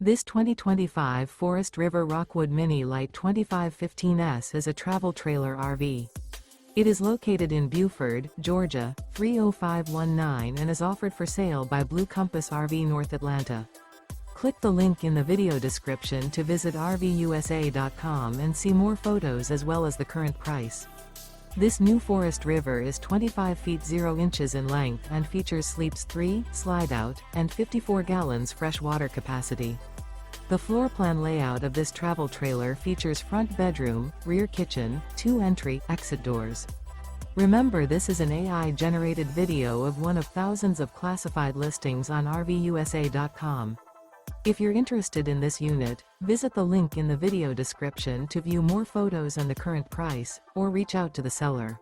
This 2025 Forest River Rockwood Mini Lite 2515S is a travel trailer RV. It is located in Buford, Georgia, 30519 and is offered for sale by Blue Compass RV North Atlanta. Click the link in the video description to visit RVUSA.com and see more photos as well as the current price. This new Forest River is 25 feet 0 inches in length and features sleeps 3, Slideout, and 54 gallons fresh water capacity. The floor plan layout of this travel trailer features front bedroom, rear kitchen, 2 entry/exit doors. Remember, this is an AI-generated video of one of thousands of classified listings on RVUSA.com. If you're interested in this unit, visit the link in the video description to view more photos and the current price, or reach out to the seller.